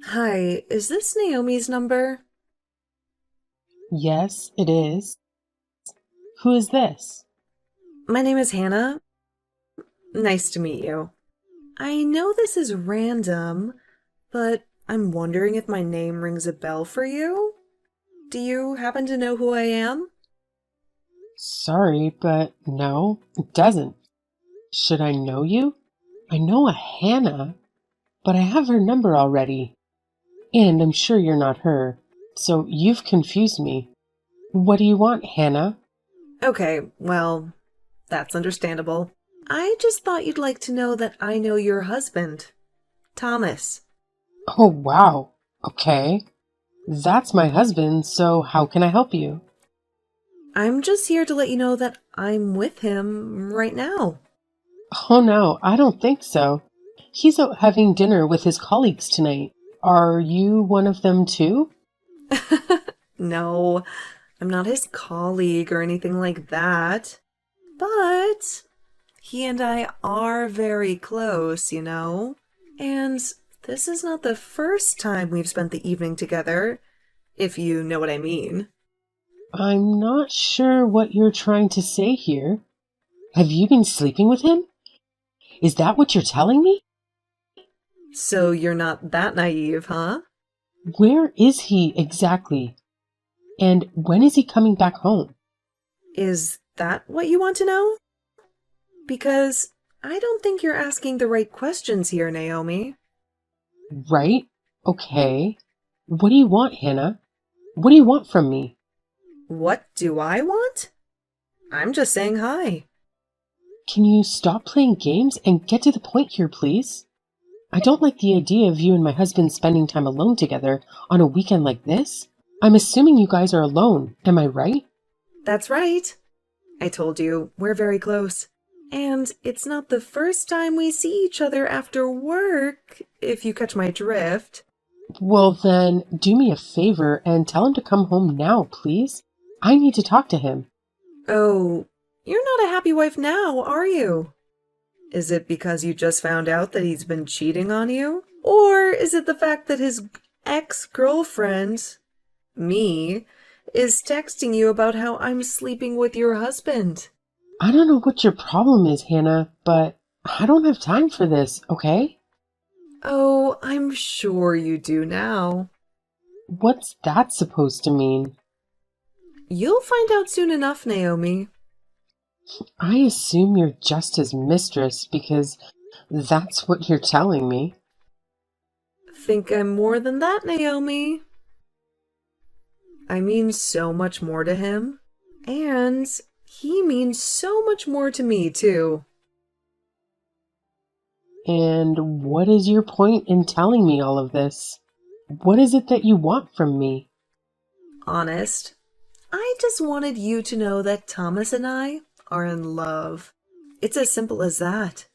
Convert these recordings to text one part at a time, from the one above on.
Hi, is this Naomi's number? Yes, it is. Who is this? My name is Hannah. Nice to meet you. I know this is random, but I'm wondering if my name rings a bell for you? Do you happen to know who I am? Sorry, but no, it doesn't. Should I know you? I know a Hannah, but I have her number already. And I'm sure you're not her. So you've confused me. What do you want, Hannah? Okay, well, that's understandable. I just thought you'd like to know that I know your husband, Thomas. Oh, wow. Okay. That's my husband, so how can I help you? I'm just here to let you know that I'm with him right now. Oh, no, I don't think so. He's out having dinner with his colleagues tonight. Are you one of them too? No, I'm not his colleague or anything like that. But he and I are very close, you know? And this is not the first time we've spent the evening together, if you know what I mean. I'm not sure what you're trying to say here. Have you been sleeping with him? Is that what you're telling me? So you're not that naive, huh? Where is he exactly? And when is he coming back home? Is that what you want to know? Because I don't think you're asking the right questions here, Naomi. Right? Okay. What do you want, Hannah? What do you want from me? What do I want? I'm just saying hi. Can you stop playing games and get to the point here, please? I don't like the idea of you and my husband spending time alone together on a weekend like this. I'm assuming you guys are alone, am I right? That's right. I told you, we're very close. And it's not the first time we see each other after work, if you catch my drift. Well, then, do me a favor and tell him to come home now, please. I need to talk to him. Oh, you're not a happy wife now, are you? Is it because you just found out that he's been cheating on you? Or is it the fact that his ex-girlfriend, me, is texting you about how I'm sleeping with your husband? I don't know what your problem is, Hannah, but I don't have time for this, okay? Oh, I'm sure you do now. What's that supposed to mean? You'll find out soon enough, Naomi. I assume you're just his mistress because that's what you're telling me. Think I'm more than that, Naomi. I mean so much more to him. And he means so much more to me, too. And what is your point in telling me all of this? What is it that you want from me? Honest, I just wanted you to know that Thomas and I are in love. It's as simple as that.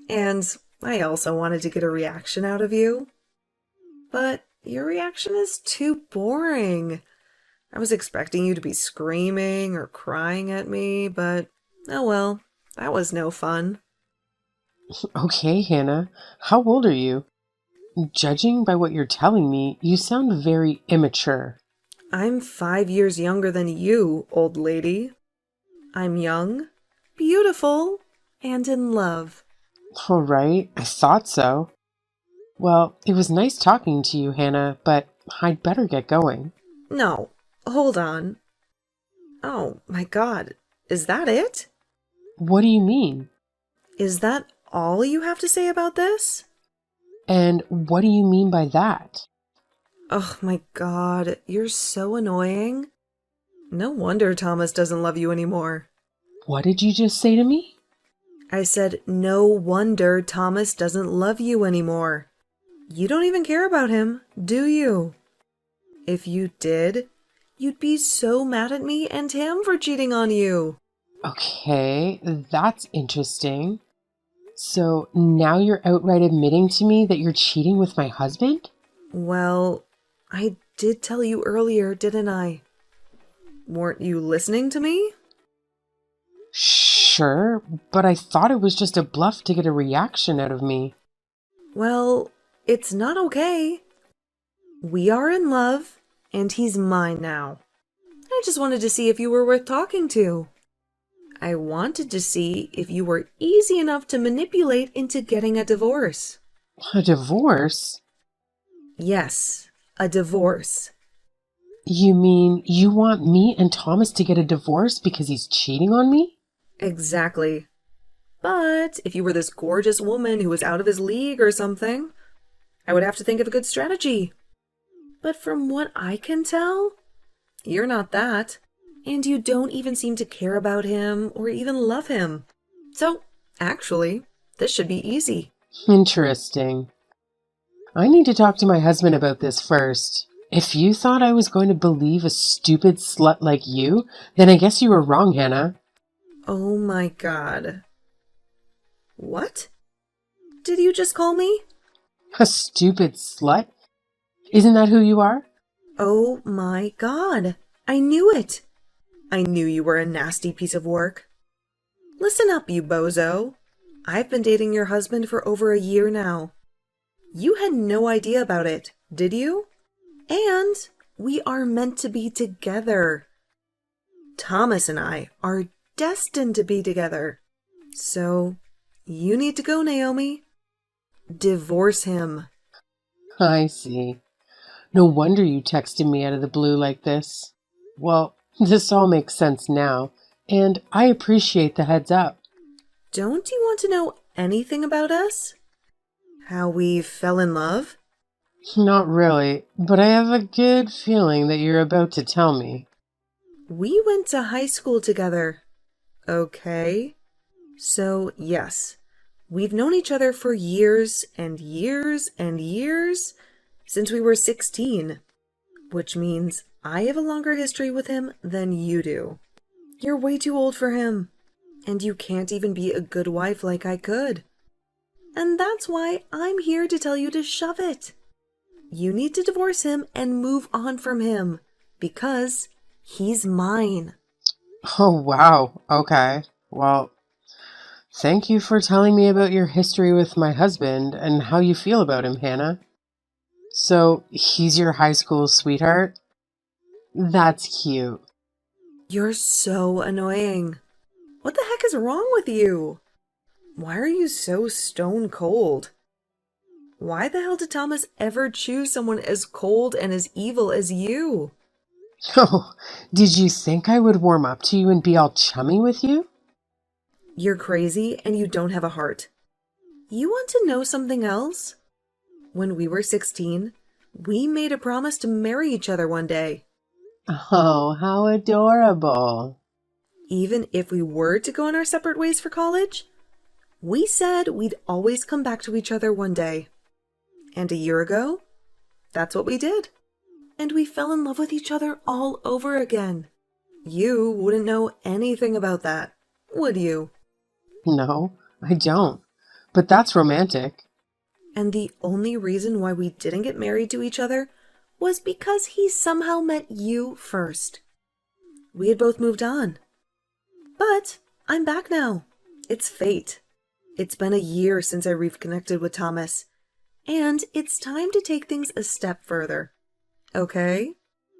And I also wanted to get a reaction out of you. But your reaction is too boring. I was expecting you to be screaming or crying at me, but oh well, that was no fun. Okay, Hannah, how old are you? Judging by what you're telling me, you sound very immature. I'm 5 years younger than you, old lady. I'm young, beautiful, and in love. All right, I thought so. Well, it was nice talking to you, Hannah, but I'd better get going. No, hold on. Oh my god, is that it? What do you mean? Is that all you have to say about this? And what do you mean by that? Oh my god, you're so annoying. No wonder Thomas doesn't love you anymore. What did you just say to me? I said, no wonder Thomas doesn't love you anymore. You don't even care about him, do you? If you did, you'd be so mad at me and him for cheating on you. Okay, that's interesting. So now you're outright admitting to me that you're cheating with my husband? Well, I did tell you earlier, didn't I? Weren't you listening to me? Sure, but I thought it was just a bluff to get a reaction out of me. Well, it's not okay. We are in love, and he's mine now. I just wanted to see if you were worth talking to. I wanted to see if you were easy enough to manipulate into getting a divorce. A divorce? Yes, a divorce. You mean you want me and Thomas to get a divorce because he's cheating on me? Exactly. But if you were this gorgeous woman who was out of his league or something, I would have to think of a good strategy. But from what I can tell, you're not that. And you don't even seem to care about him or even love him. So, actually, this should be easy. Interesting. I need to talk to my husband about this first. If you thought I was going to believe a stupid slut like you, then I guess you were wrong, Hannah. Oh my god. What? Did you just call me? A stupid slut? Isn't that who you are? Oh my god. I knew it. I knew you were a nasty piece of work. Listen up, you bozo. I've been dating your husband for over a year now. You had no idea about it, did you? And we are meant to be together. Thomas and I are destined to be together. So, you need to go, Naomi. Divorce him. I see. No wonder you texted me out of the blue like this. Well, this all makes sense now, and I appreciate the heads up. Don't you want to know anything about us? How we fell in love? Not really, but I have a good feeling that you're about to tell me. We went to high school together. Okay. So, yes, we've known each other for years and years and years since we were 16, which means I have a longer history with him than you do. You're way too old for him, and you can't even be a good wife like I could. And that's why I'm here to tell you to shove it. You need to divorce him and move on from him, because he's mine. Oh, wow. Okay. Well, thank you for telling me about your history with my husband and how you feel about him, Hannah. So, he's your high school sweetheart? That's cute. You're so annoying. What the heck is wrong with you? Why are you so stone cold? Why the hell did Thomas ever choose someone as cold and as evil as you? Oh, did you think I would warm up to you and be all chummy with you? You're crazy and you don't have a heart. You want to know something else? When we were 16, we made a promise to marry each other one day. Oh, how adorable. Even if we were to go on our separate ways for college, we said we'd always come back to each other one day. And a year ago, that's what we did. And we fell in love with each other all over again. You wouldn't know anything about that, would you? No, I don't. But that's romantic. And the only reason why we didn't get married to each other was because he somehow met you first. We had both moved on. But I'm back now. It's fate. It's been a year since I reconnected with Thomas, and it's time to take things a step further. Okay?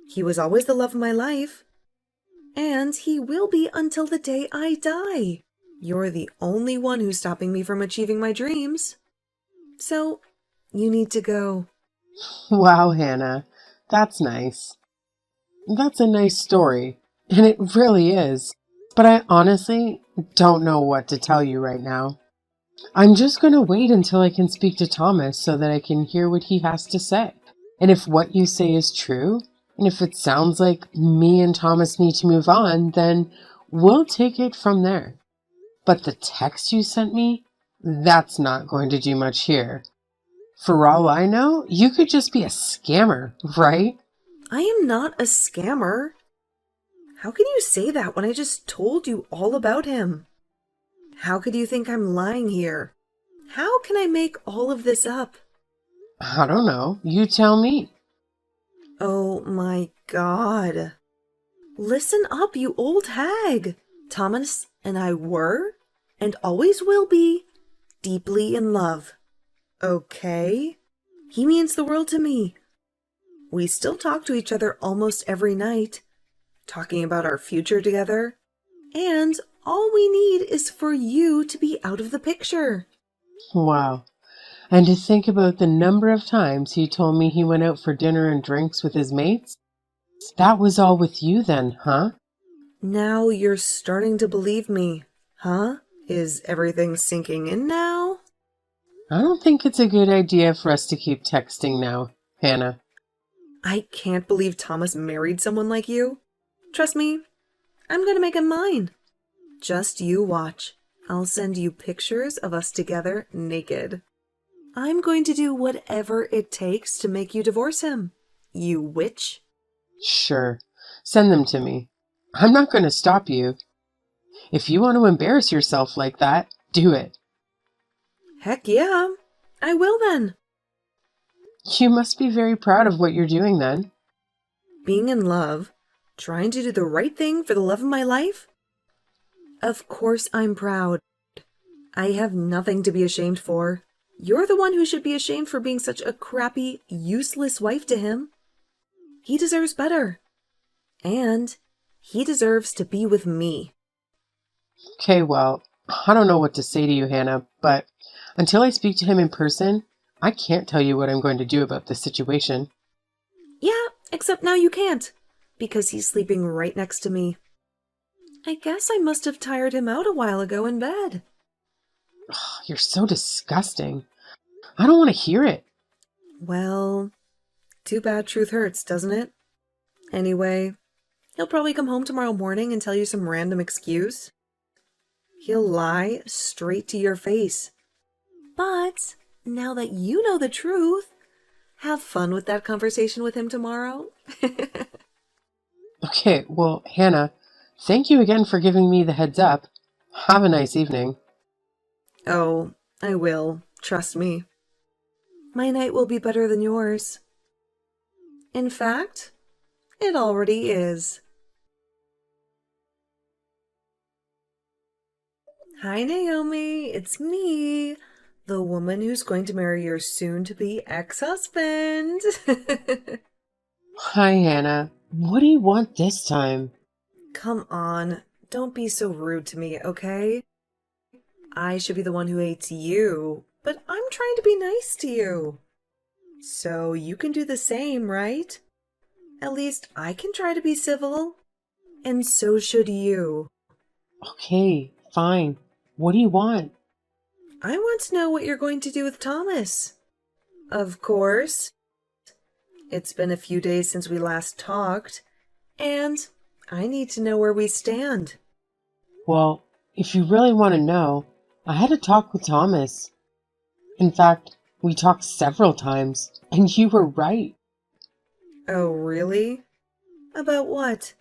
He was always the love of my life, and he will be until the day I die. You're the only one who's stopping me from achieving my dreams. So, you need to go. Wow, Hannah, that's nice. That's a nice story, and it really is. But I honestly don't know what to tell you right now. I'm just going to wait until I can speak to Thomas so that I can hear what he has to say. And if what you say is true, and if it sounds like me and Thomas need to move on, then we'll take it from there. But the text you sent me, that's not going to do much here. For all I know, you could just be a scammer, right? I am not a scammer. How can you say that when I just told you all about him? How could you think I'm lying here? How can I make all of this up? I don't know. You tell me. Oh my god. Listen up, you old hag. Thomas and I were, and always will be, deeply in love. Okay? He means the world to me. We still talk to each other almost every night, talking about our future together. And all we need is for you to be out of the picture. Wow. And to think about the number of times he told me he went out for dinner and drinks with his mates. That was all with you then, huh? Now you're starting to believe me, huh? Is everything sinking in now? I don't think it's a good idea for us to keep texting now, Hannah. I can't believe Thomas married someone like you. Trust me, I'm gonna make him mine. Just you watch. I'll send you pictures of us together naked. I'm going to do whatever it takes to make you divorce him. You witch. Sure, send them to me. I'm not going to stop you. If you want to embarrass yourself like that, do it. Heck yeah, I will then. You must be very proud of what you're doing then. Being in love, trying to do the right thing for the love of my life? Of course I'm proud. I have nothing to be ashamed for. You're the one who should be ashamed for being such a crappy, useless wife to him. He deserves better. And he deserves to be with me. Okay, well, I don't know what to say to you, Hannah, but until I speak to him in person, I can't tell you what I'm going to do about this situation. Yeah, except now you can't, because he's sleeping right next to me. I guess I must have tired him out a while ago in bed. You're so disgusting. I don't want to hear it. Well, too bad truth hurts, doesn't it? Anyway, he'll probably come home tomorrow morning and tell you some random excuse. He'll lie straight to your face. But now that you know the truth, have fun with that conversation with him tomorrow. Okay, well, Hannah, thank you again for giving me the heads up. Have a nice evening. Oh, I will. Trust me. My night will be better than yours. In fact, it already is. Hi, Naomi. It's me, the woman who's going to marry your soon-to-be ex-husband. Hi, Hannah. What do you want this time? Come on. Don't be so rude to me, okay? I should be the one who hates you, but I'm trying to be nice to you. So you can do the same, right? At least I can try to be civil. And so should you. Okay, fine. What do you want? I want to know what you're going to do with Thomas. Of course. It's been a few days since we last talked, and I need to know where we stand. Well, if you really want to know, I had a talk with Thomas. In fact, we talked several times, and you were right. Oh, really? About what?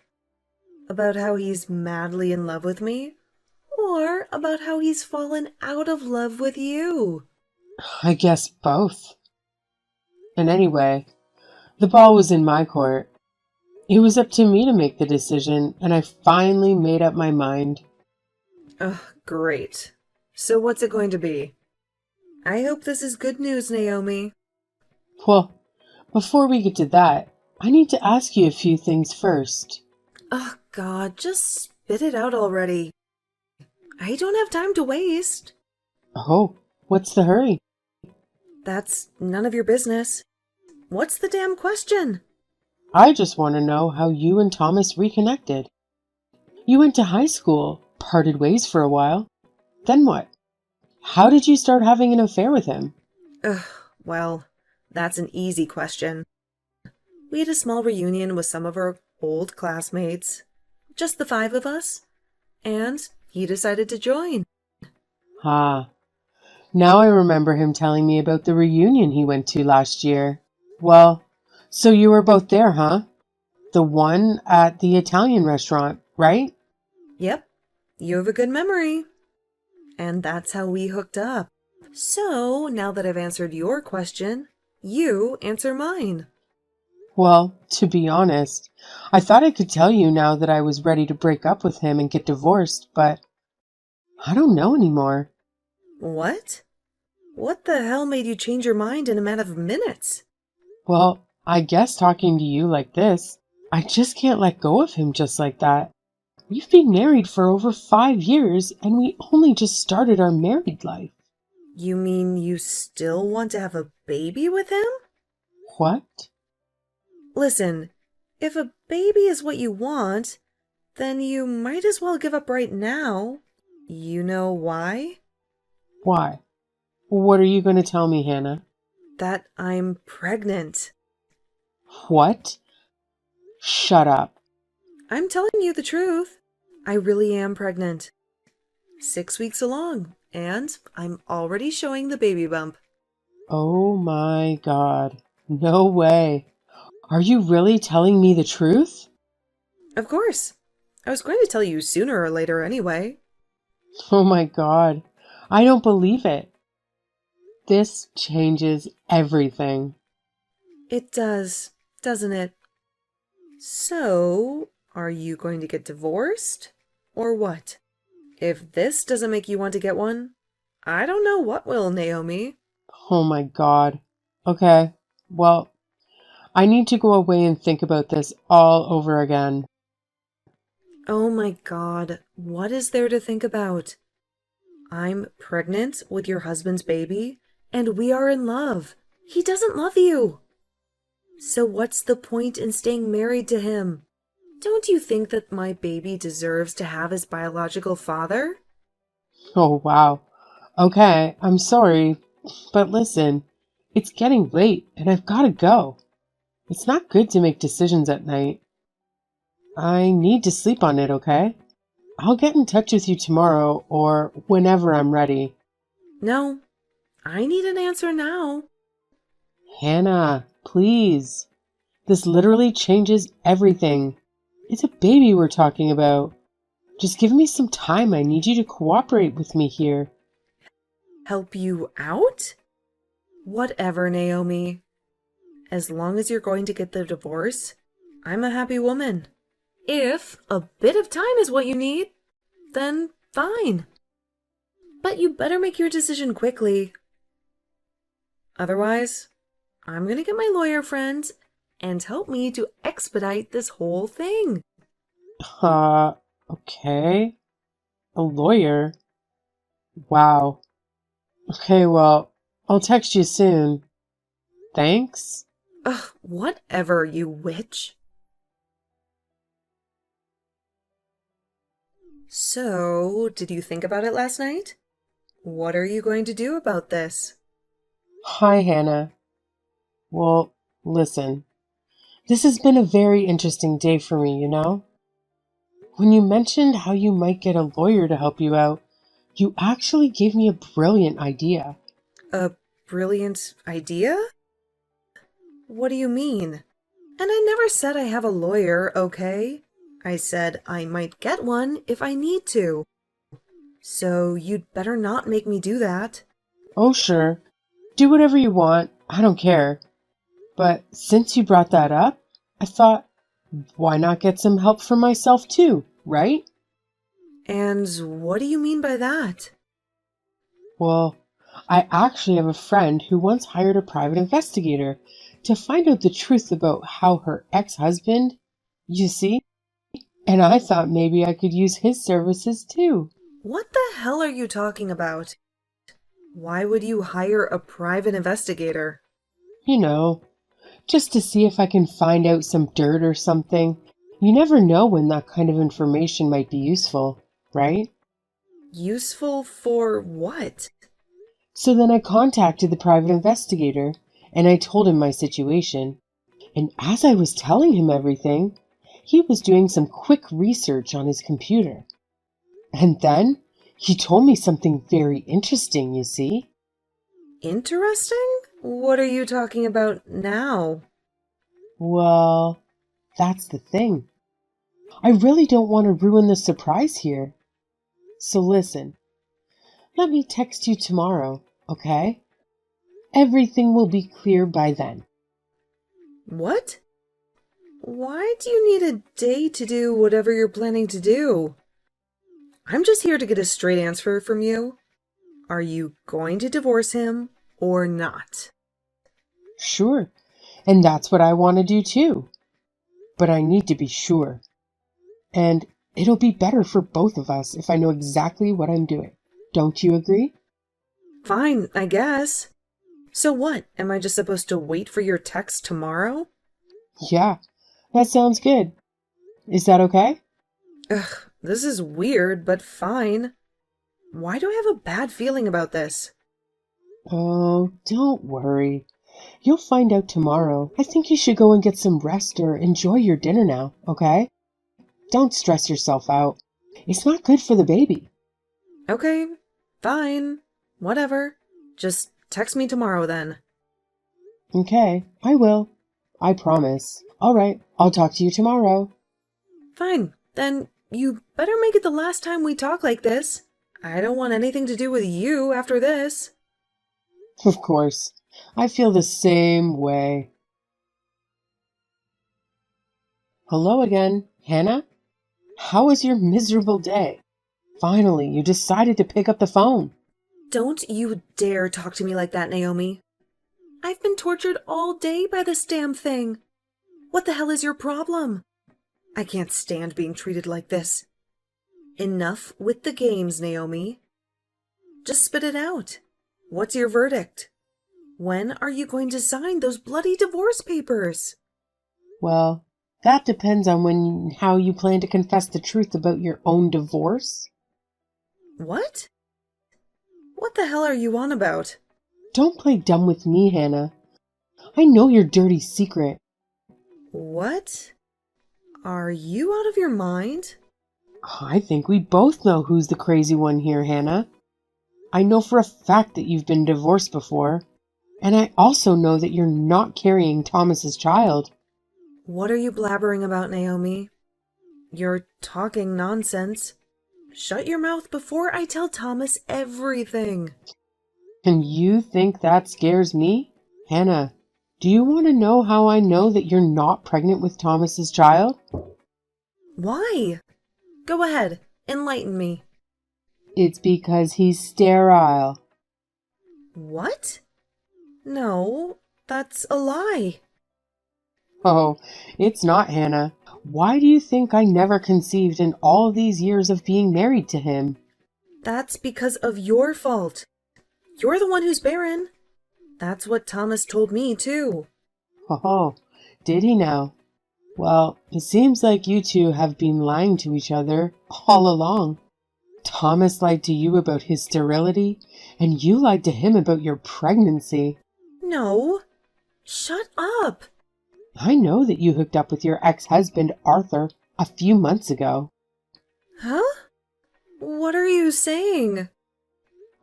About how he's madly in love with me? Or about how he's fallen out of love with you? I guess both. And anyway, the ball was in my court. It was up to me to make the decision, and I finally made up my mind. Ugh, great. So what's it going to be? I hope this is good news, Naomi. Well, before we get to that, I need to ask you a few things first. Oh, God, just spit it out already. I don't have time to waste. Oh, what's the hurry? That's none of your business. What's the damn question? I just want to know how you and Thomas reconnected. You went to high school, parted ways for a while. Then what? How did you start having an affair with him? Ugh, well, that's an easy question. We had a small reunion with some of our old classmates. Just the 5 of us. And he decided to join. Ah, now I remember him telling me about the reunion he went to last year. Well, so you were both there, huh? The one at the Italian restaurant, right? Yep, you have a good memory. And that's how we hooked up. So, now that I've answered your question, you answer mine. Well, to be honest, I thought I could tell you now that I was ready to break up with him and get divorced, but I don't know anymore. What? What the hell made you change your mind in a matter of minutes? Well, I guess talking to you like this, I just can't let go of him just like that. We've been married for over 5 years and we only just started our married life. You mean you still want to have a baby with him? What? Listen, if a baby is what you want, then you might as well give up right now. You know why? Why? What are you going to tell me, Hannah? That I'm pregnant. What? Shut up. I'm telling you the truth. I really am pregnant. 6 weeks along, and I'm already showing the baby bump. Oh my God. No way. Are you really telling me the truth? Of course. I was going to tell you sooner or later anyway. Oh my God. I don't believe it. This changes everything. It does, doesn't it? So, are you going to get divorced? Or what? If this doesn't make you want to get one, I don't know what will, Naomi. Oh my God. Okay. Well, I need to go away and think about this all over again. Oh my God, what is there to think about? I'm pregnant with your husband's baby, and we are in love. He doesn't love you. So what's the point in staying married to him? Don't you think that my baby deserves to have his biological father? Oh wow. Okay, I'm sorry. But listen, it's getting late and I've got to go. It's not good to make decisions at night. I need to sleep on it, okay? I'll get in touch with you tomorrow or whenever I'm ready. No, I need an answer now. Hannah, please. This literally changes everything. It's a baby we're talking about. Just give me some time. I need you to cooperate with me here. Help you out? Whatever, Naomi. As long as you're going to get the divorce, I'm a happy woman. If a bit of time is what you need, then fine. But you better make your decision quickly. Otherwise, I'm going to get my lawyer friend and help me to expedite this whole thing. Uh, okay. A lawyer? Wow. Okay, well, I'll text you soon. Thanks. Ugh, whatever, you witch. So, did you think about it last night? What are you going to do about this? Hi, Hannah. Well, listen. This has been a very interesting day for me, you know? When you mentioned how you might get a lawyer to help you out, you actually gave me a brilliant idea. A brilliant idea? What do you mean? And I never said I have a lawyer, okay? I said I might get one if I need to. So you'd better not make me do that. Oh, sure. Do whatever you want. I don't care. But since you brought that up, I thought, why not get some help for myself too, right? And what do you mean by that? Well, I actually have a friend who once hired a private investigator to find out the truth about how her ex-husband, you see? And I thought maybe I could use his services too. What the hell are you talking about? Why would you hire a private investigator? You know, just to see if I can find out some dirt or something. You never know when that kind of information might be useful, right? Useful for what? So then I contacted the private investigator and I told him my situation. And as I was telling him everything, he was doing some quick research on his computer. And then he told me something very interesting, you see. Interesting? What are you talking about now? Well, that's the thing. I really don't want to ruin the surprise here. So listen, let me text you tomorrow, okay? Everything will be clear by then. What? Why do you need a day to do whatever you're planning to do? I'm just here to get a straight answer from you. Are you going to divorce him or not? Sure, And that's what I want to do too. But I need to be sure. And it'll be better for both of us if I know exactly what I'm doing. Don't you agree? Fine, I guess. So what? Am I just supposed to wait for your text tomorrow? Yeah, that sounds good. Is that okay? Ugh, this is weird, but fine. Why do I have a bad feeling about this? Oh, don't worry. You'll find out tomorrow. I think you should go and get some rest or enjoy your dinner now, okay? Don't stress yourself out. It's not good for the baby. Okay, fine. Whatever. Just text me tomorrow then. Okay, I will. I promise. All right, I'll talk to you tomorrow. Fine. Then you better make it the last time we talk like this. I don't want anything to do with you after this. Of course. I feel the same way. Hello again, Hannah? How was your miserable day? Finally, you decided to pick up the phone. Don't you dare talk to me like that, Naomi. I've been tortured all day by this damn thing. What the hell is your problem? I can't stand being treated like this. Enough with the games, Naomi. Just spit it out. What's your verdict? When are you going to sign those bloody divorce papers? Well, that depends on how you plan to confess the truth about your own divorce. What? What the hell are you on about? Don't play dumb with me, Hannah. I know your dirty secret. What? Are you out of your mind? I think we both know who's the crazy one here, Hannah. I know for a fact that you've been divorced before, and I also know that you're not carrying Thomas's child. What are you blabbering about, Naomi? You're talking nonsense. Shut your mouth before I tell Thomas everything. And you think that scares me? Hannah, do you want to know how I know that you're not pregnant with Thomas's child? Why? Go ahead, enlighten me. It's because he's sterile. What? No, that's a lie. Oh, it's not, Hannah. Why do you think I never conceived in all these years of being married to him? That's because of your fault. You're the one who's barren. That's what Thomas told me, too. Oh, did he now? Well, it seems like you two have been lying to each other all along. Thomas lied to you about his sterility, and you lied to him about your pregnancy. No. Shut up. I know that you hooked up with your ex-husband, Arthur, a few months ago. Huh? What are you saying?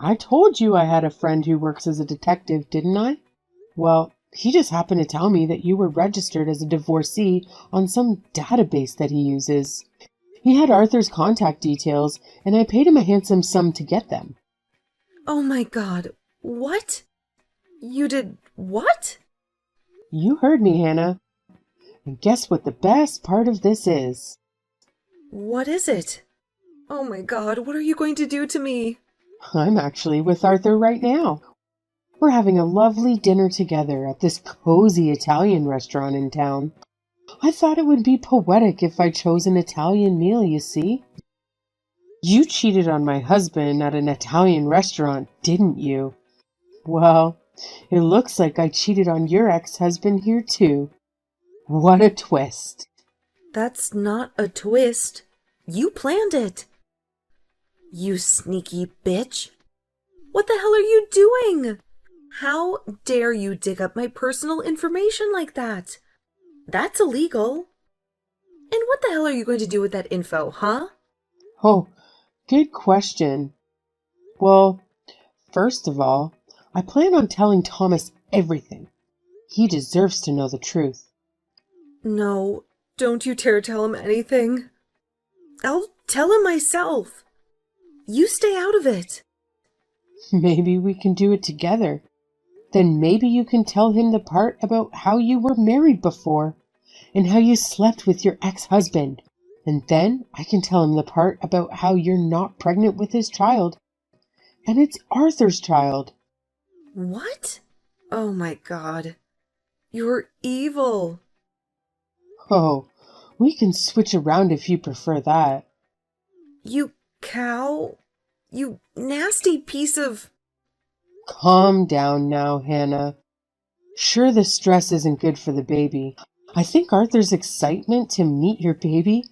I told you I had a friend who works as a detective, didn't I? Well, he just happened to tell me that you were registered as a divorcee on some database that he uses. He had Arthur's contact details, and I paid him a handsome sum to get them. Oh my God. What? You did what? You heard me, Hannah. And guess what the best part of this is? What is it? Oh my God, what are you going to do to me? I'm actually with Arthur right now. We're having a lovely dinner together at this cozy Italian restaurant in town. I thought it would be poetic if I chose an Italian meal, you see. You cheated on my husband at an Italian restaurant, didn't you? Well, it looks like I cheated on your ex-husband here too. What a twist. That's not a twist. You planned it. You sneaky bitch. What the hell are you doing? How dare you dig up my personal information like that? That's illegal. And what the hell are you going to do with that info, huh? Oh, good question. Well, first of all, I plan on telling Thomas everything. He deserves to know the truth. No, don't you dare tell him anything. I'll tell him myself. You stay out of it. Maybe we can do it together. Then maybe you can tell him the part about how you were married before and how you slept with your ex-husband. And then I can tell him the part about how you're not pregnant with his child. And it's Arthur's child. What? Oh my God. You're evil. Oh, we can switch around if you prefer that. You cow. You nasty piece of... Calm down now, Hannah. Sure, the stress isn't good for the baby. I think Arthur's excitement to meet your baby,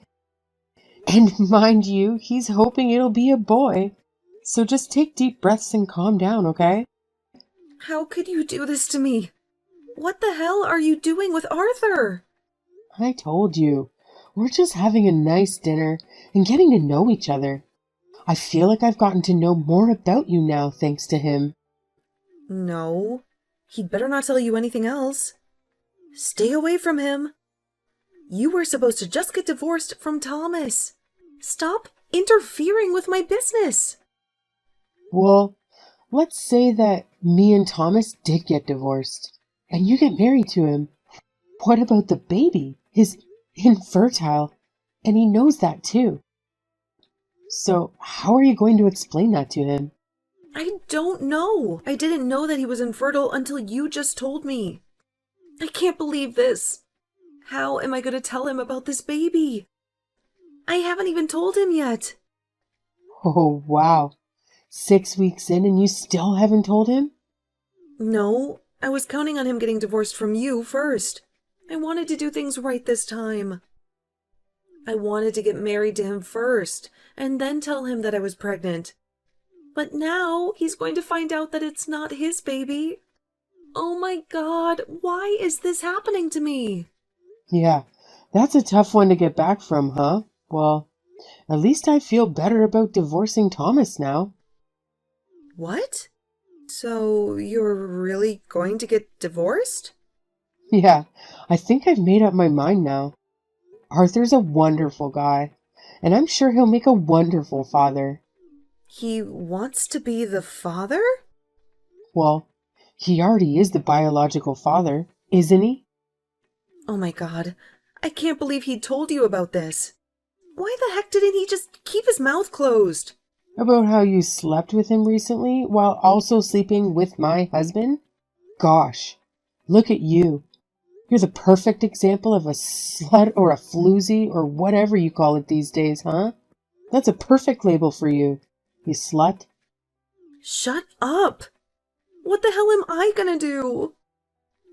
and mind you, he's hoping it'll be a boy. So just take deep breaths and calm down, okay? How could you do this to me? What the hell are you doing with Arthur? I told you. We're just having a nice dinner and getting to know each other. I feel like I've gotten to know more about you now thanks to him. No. He'd better not tell you anything else. Stay away from him. You were supposed to just get divorced from Thomas. Stop interfering with my business. Well, let's say that me and Thomas did get divorced, and you get married to him. What about the baby? He's infertile, and he knows that too. So how are you going to explain that to him? I don't know. I didn't know that he was infertile until you just told me. I can't believe this. How am I going to tell him about this baby? I haven't even told him yet. Oh, wow. 6 weeks in and you still haven't told him? No, I was counting on him getting divorced from you first. I wanted to do things right this time. I wanted to get married to him first, and then tell him that I was pregnant. But now he's going to find out that it's not his baby. Oh my God, why is this happening to me? Yeah, that's a tough one to get back from, huh? Well, at least I feel better about divorcing Thomas now. What? So you're really going to get divorced? Yeah, I think I've made up my mind now. Arthur's a wonderful guy, and I'm sure he'll make a wonderful father. He wants to be the father? Well, he already is the biological father, isn't he? Oh my God, I can't believe he told you about this. Why the heck didn't he just keep his mouth closed? About how you slept with him recently while also sleeping with my husband? Gosh, look at you. You're the perfect example of a slut or a floozy or whatever you call it these days, huh? That's a perfect label for you, you slut. Shut up! What the hell am I gonna do?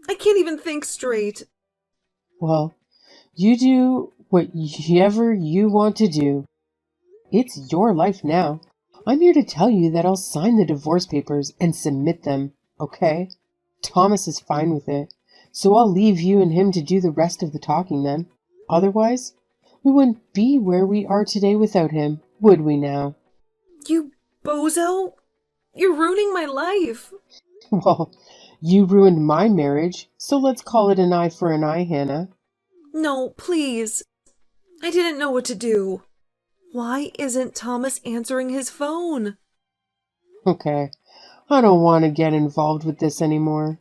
I can't even think straight. Well, you do whatever you want to do. It's your life now. I'm here to tell you that I'll sign the divorce papers and submit them, okay? Thomas is fine with it, so I'll leave you and him to do the rest of the talking then. Otherwise, we wouldn't be where we are today without him, would we now? You bozo! You're ruining my life! Well, you ruined my marriage, so let's call it an eye for an eye, Hannah. No, please. I didn't know what to do. Why isn't Thomas answering his phone? Okay, I don't want to get involved with this anymore.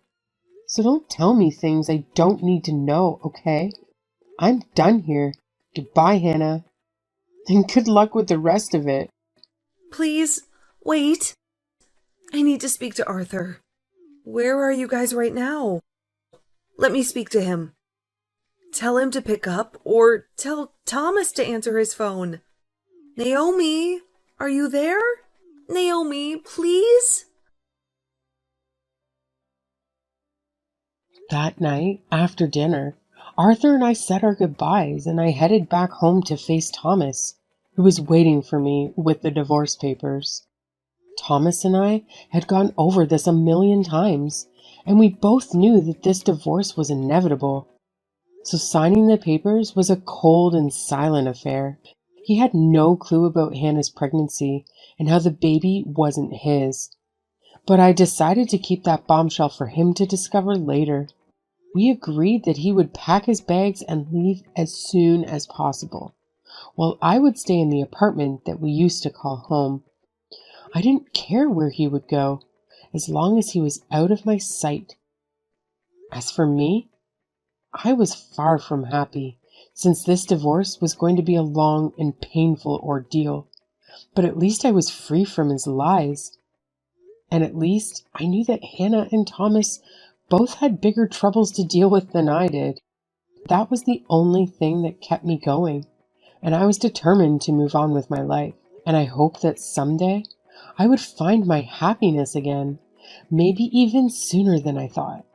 So don't tell me things I don't need to know, okay? I'm done here. Goodbye, Hannah. And good luck with the rest of it. Please, wait. I need to speak to Arthur. Where are you guys right now? Let me speak to him. Tell him to pick up, or tell Thomas to answer his phone. Naomi, are you there? Naomi, please? That night, after dinner, Arthur and I said our goodbyes and I headed back home to face Thomas, who was waiting for me with the divorce papers. Thomas and I had gone over this a million times, and we both knew that this divorce was inevitable. So signing the papers was a cold and silent affair. He had no clue about Hannah's pregnancy and how the baby wasn't his. But I decided to keep that bombshell for him to discover later. We agreed that he would pack his bags and leave as soon as possible, while I would stay in the apartment that we used to call home. I didn't care where he would go, as long as he was out of my sight. As for me, I was far from happy, since this divorce was going to be a long and painful ordeal. But at least I was free from his lies. And at least I knew that Hannah and Thomas both had bigger troubles to deal with than I did. That was the only thing that kept me going, and I was determined to move on with my life. And I hoped that someday I would find my happiness again, maybe even sooner than I thought.